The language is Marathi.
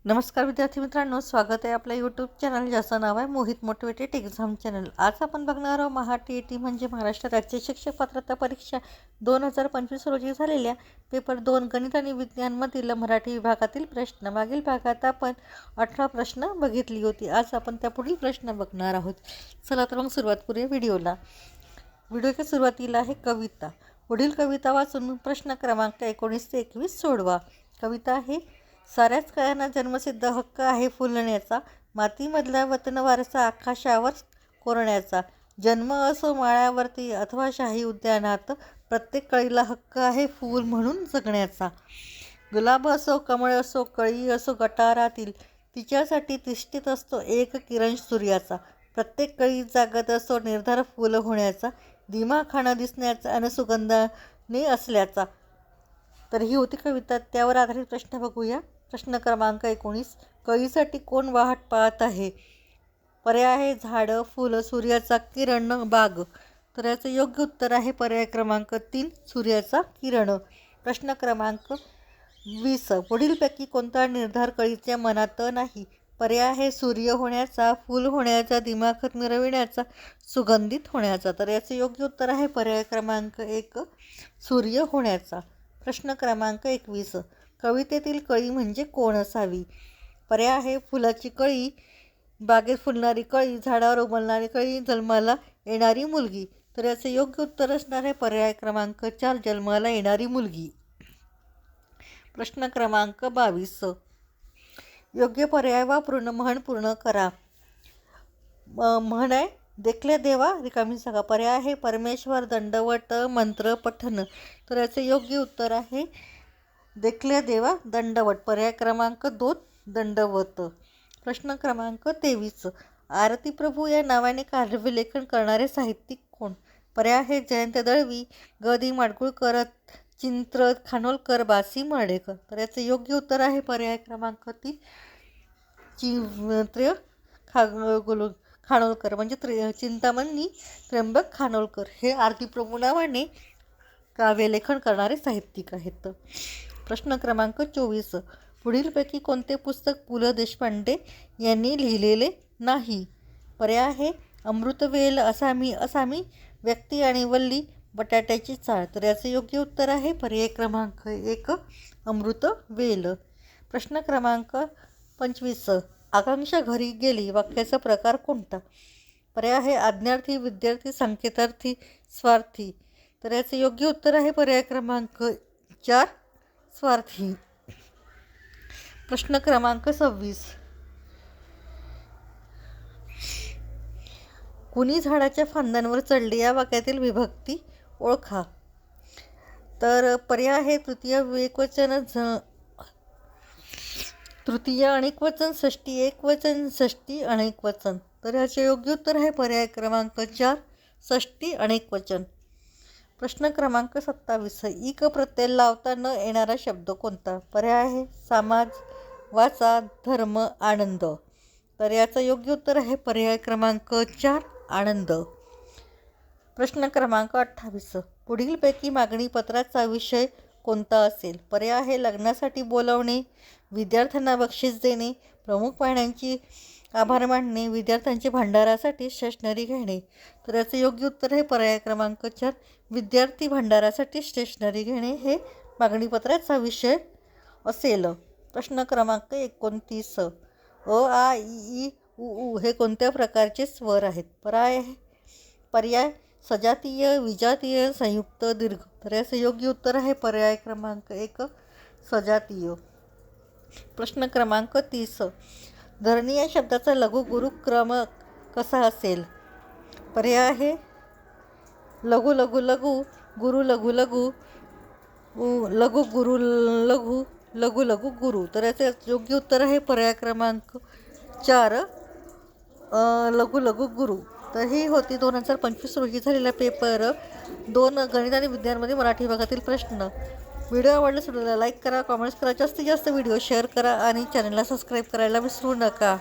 नमस्कार विद्यार्थी मित्रांनो, स्वागत आहे आपल्या यूट्यूब चॅनल ज्याचं नाव आहे मोहित मोटिवेटेड एक्झाम चॅनल। आज आपण बघणार आहोत महा-टी-ई-टी म्हणजे महाराष्ट्र राज्य शिक्षक पात्रता परीक्षा 2025 रोजी झालेल्या पेपर 2 गणित आणि विज्ञानमधील मराठी विभागातील प्रश्न। मागील भागात आपण 18 प्रश्न बघितली होती। आज आपण त्या पुढील प्रश्न बघणार आहोत। चला तर मग सुरुवात करूया व्हिडिओला। व्हिडिओच्या सुरुवातीला आहे कविता। पुढील कविता वाचून प्रश्न क्रमांक 19 ते 21 सोडवा। कविता आहे, साऱ्याच कायांना जन्मसिद्ध हक्क आहे फुलण्याचा, मातीमधला वतन वारसा आकाशावर कोरण्याचा, जन्म असो माळ्यावरती अथवा शाही उद्यानात, प्रत्येक कळीला हक्क आहे फूल म्हणून जगण्याचा। गुलाब असो कमळ असो कळी असो गटारातील, तिच्यासाठी तिष्ठीत असतो एक किरण सूर्याचा, प्रत्येक कळी जागत असो निर्धार फूल होण्याचा, दिमा खाणं दिसण्याचा आणि सुगंधाने असल्याचा। तर ही होती कविता। त्यावर आधारित प्रश्न बघूया। प्रश्न क्रमांक 19, कळीसाठी कोण वाट पाहत आहे? पर्याय आहे झाडं, फुलं, सूर्याचा किरण, बाग। तर याचं योग्य उत्तर आहे पर्याय क्रमांक 3, सूर्याचा किरण। प्रश्न क्रमांक 20, पुढीलपैकी कोणता निर्धार कळीच्या मनात नाही? पर्याय आहे सूर्य होण्याचा, फूल होण्याचा, दिमाखात मिरविण्याचा, सुगंधित होण्याचा। तर याचं योग्य उत्तर आहे पर्याय क्रमांक 1, सूर्य होण्याचा। प्रश्न क्रमांक 21, कवितेतील कळी म्हणजे कोण असावी? पर्याय आहे फुलाची कळी, बागेत फुलणारी कळी, झाडावर उमलणारी कळी, जन्माला येणारी मुलगी। तर याचे योग्य उत्तर असणार आहे पर्याय क्रमांक 4, जन्माला येणारी मुलगी। प्रश्न क्रमांक 22, योग्य पर्याय वापरून म्हण पूर्ण करा। म्हण आहे, देखल्या देवा रिकामी जागा। पर्याय आहे परमेश्वर, दंडवत, मंत्र पठन। तर याचे योग्य उत्तर आहे देखल्या देवा दंडवत, पर्याय क्रमांक 2, दंडवत। प्रश्न क्रमांक 23, आरती प्रभू या नावाने काव्यलेखन करणारे साहित्यिक कोण? पर्याय आहे जयंत दळवी, ग दी माडगुळकर, चिंत्र खानोलकर, बासी मर्ढेकर। तर याचे योग्य उत्तर आहे पर्याय क्रमांक 3, चिंत्र खानोलकर म्हणजे चिंतामणी त्र्यंबक खानोलकर हे आरती प्रभू नावाने काव्यलेखन करणारे साहित्यिक आहेत। प्रश्न क्रमांक 24, पुढीलपैकी कोणते पुस्तक पु ल देशपांडे यांनी लिहिलेले नाही? पर्याय आहे अमृतवेल, असामी असामी, व्यक्ती आणि वल्ली, बटाट्याची चाळ। तर याचे योग्य उत्तर आहे पर्याय क्रमांक 1, अमृतवेल। प्रश्न क्रमांक 25, आकांक्षा घरी गेली वाक्याचा प्रकार कोणता? पर्याय आहे आज्ञार्थी, विद्यार्थी, संकेतार्थी, स्वार्थी। तर याचे योग्य उत्तर आहे पर्याय क्रमांक 4, स्वार्थी। प्रश्न क्रमांक 26, कुणी झाडाच्या फांद्यांवर चढले या वाक्यातील विभक्ती ओळखा। तर पर्याय आहे तृतीय एकवचन, तृतीय अनेकवचन, षष्टी एकवचन, षष्टी अनेकवचन। तर याचे योग्य उत्तर आहे पर्याय क्रमांक 4, षष्टी अनेकवचन। प्रश्न क्रमांक 27, इक प्रत्यय लावता न येणारा शब्द कोणता? पर्याय आहे समाज, वाचा, धर्म, आनंद। तर याचं योग्य उत्तर आहे पर्याय क्रमांक 4, आनंद। प्रश्न क्रमांक 28, पुढीलपैकी मागणी पत्राचा विषय कोणता असेल? पर्याय आहे लग्नासाठी बोलावणे, विद्यार्थ्यांना बक्षीस देणे, प्रमुख पाहुण्यांची आभार मानणे, विद्यार्थ्यांचे भंडारासाठी स्टेशनरी घेणे। तर याचे योग्य उत्तर आहे पर्याय क्रमांक 4, विद्यार्थी भंडारासाठी स्टेशनरी घेणे हे मागणीपत्राचा विषय असेल। प्रश्न क्रमांक 29, अ आ इ ई उ ऊ हे कोणत्या प्रकारचे स्वर आहेत? पर्याय सजातीय, विजातीय, संयुक्त, दीर्घ। तर याचे योग्य उत्तर आहे पर्याय क्रमांक 1, सजातीय। प्रश्न क्रमांक 30, धरणी या शब्दाचा लघु गुरुक्रम कसा असेल? पर्याय आहे लघु लघु लघु, गुरु लघु लघु, लघु गुरु लघु, लघु लघु गुरु। तर याचे योग्य उत्तर आहे पर्याय क्रमांक 4, लघु लघु गुरु। तर ही होती 2025 रोजी झालेला पेपर 2 गणित आणि विज्ञानमध्ये मराठी विभागातील प्रश्न। व्हिडिओ आवडल्यास व्हिडिओला लाईक करा, कमेंट्स करा, जास्तीत जास्त व्हिडिओ शेअर करा आणि चॅनलला सबस्क्राईब करायला विसरू नका।